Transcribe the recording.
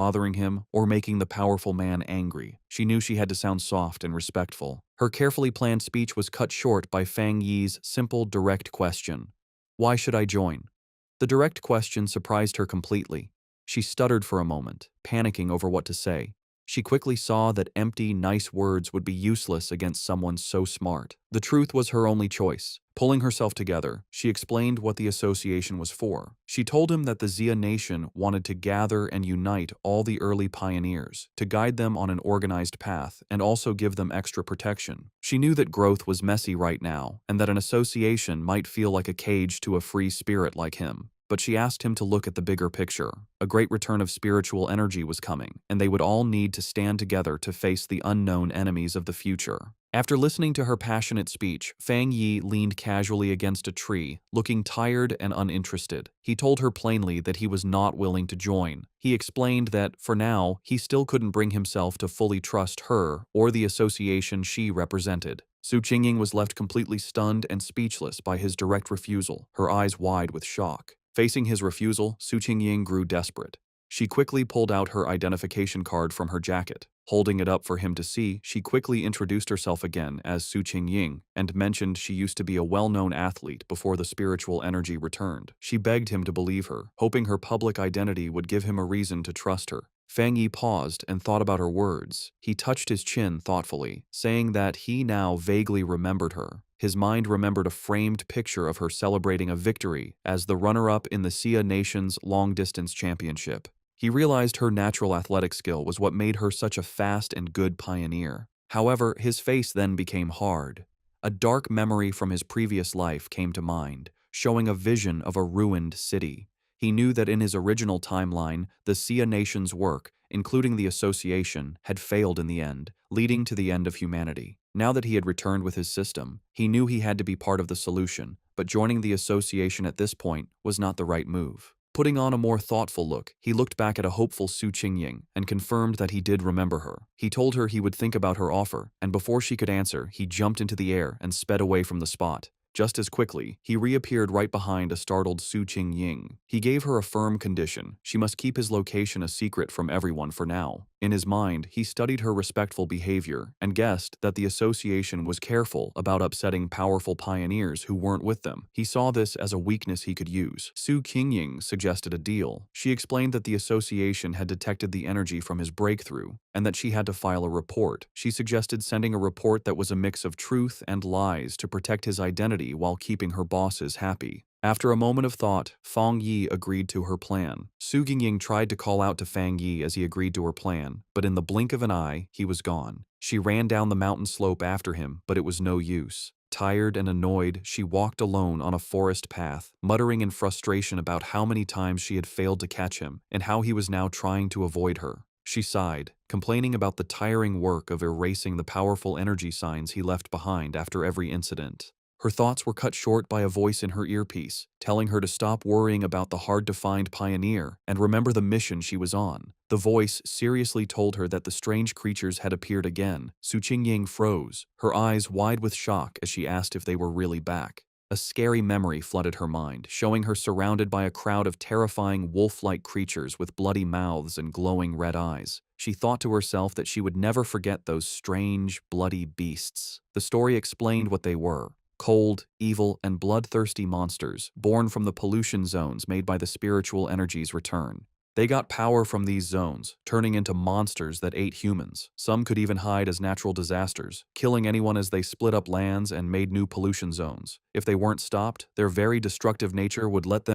bothering him, or making the powerful man angry. She knew she had to sound soft and respectful. Her carefully planned speech was cut short by Fang Yi's simple, direct question. Why should I join? The direct question surprised her completely. She stuttered for a moment, panicking over what to say. She quickly saw that empty, nice words would be useless against someone so smart. The truth was her only choice. Pulling herself together, she explained what the association was for. She told him that the Xia Nation wanted to gather and unite all the early pioneers, to guide them on an organized path, and also give them extra protection. She knew that growth was messy right now, and that an association might feel like a cage to a free spirit like him. But she asked him to look at the bigger picture. A great return of spiritual energy was coming, and they would all need to stand together to face the unknown enemies of the future. After listening to her passionate speech, Fang Yi leaned casually against a tree, looking tired and uninterested. He told her plainly that he was not willing to join. He explained that, for now, he still couldn't bring himself to fully trust her or the association she represented. Su Qingying was left completely stunned and speechless by his direct refusal, her eyes wide with shock. Facing his refusal, Su Qingying grew desperate. She quickly pulled out her identification card from her jacket. Holding it up for him to see, she quickly introduced herself again as Su Qingying and mentioned she used to be a well-known athlete before the spiritual energy returned. She begged him to believe her, hoping her public identity would give him a reason to trust her. Fang Yi paused and thought about her words. He touched his chin thoughtfully, saying that he now vaguely remembered her. His mind remembered a framed picture of her celebrating a victory as the runner-up in the Xia Nation's long-distance championship. He realized her natural athletic skill was what made her such a fast and good pioneer. However, his face then became hard. A dark memory from his previous life came to mind, showing a vision of a ruined city. He knew that in his original timeline, the Xia Nation's work, including the association, had failed in the end, leading to the end of humanity. Now that he had returned with his system, he knew he had to be part of the solution, but joining the association at this point was not the right move. Putting on a more thoughtful look, he looked back at a hopeful Su Qingying and confirmed that he did remember her. He told her he would think about her offer, and before she could answer, he jumped into the air and sped away from the spot. Just as quickly, he reappeared right behind a startled Su Qingying. He gave her a firm condition. She must keep his location a secret from everyone for now. In his mind, he studied her respectful behavior and guessed that the association was careful about upsetting powerful pioneers who weren't with them. He saw this as a weakness he could use. Su Qingying suggested a deal. She explained that the association had detected the energy from his breakthrough and that she had to file a report. She suggested sending a report that was a mix of truth and lies to protect his identity while keeping her bosses happy. After a moment of thought, Fang Yi agreed to her plan. Su Qingying tried to call out to Fang Yi as he agreed to her plan, but in the blink of an eye, he was gone. She ran down the mountain slope after him, but it was no use. Tired and annoyed, she walked alone on a forest path, muttering in frustration about how many times she had failed to catch him and how he was now trying to avoid her. She sighed, complaining about the tiring work of erasing the powerful energy signs he left behind after every incident. Her thoughts were cut short by a voice in her earpiece, telling her to stop worrying about the hard-to-find pioneer and remember the mission she was on. The voice seriously told her that the strange creatures had appeared again. Su Qingying froze, her eyes wide with shock as she asked if they were really back. A scary memory flooded her mind, showing her surrounded by a crowd of terrifying wolf-like creatures with bloody mouths and glowing red eyes. She thought to herself that she would never forget those strange, bloody beasts. The story explained what they were. Cold, evil, and bloodthirsty monsters, born from the pollution zones made by the spiritual energies return. They got power from these zones, turning into monsters that ate humans. Some could even hide as natural disasters, killing anyone as they split up lands and made new pollution zones. If they weren't stopped, their very destructive nature would let them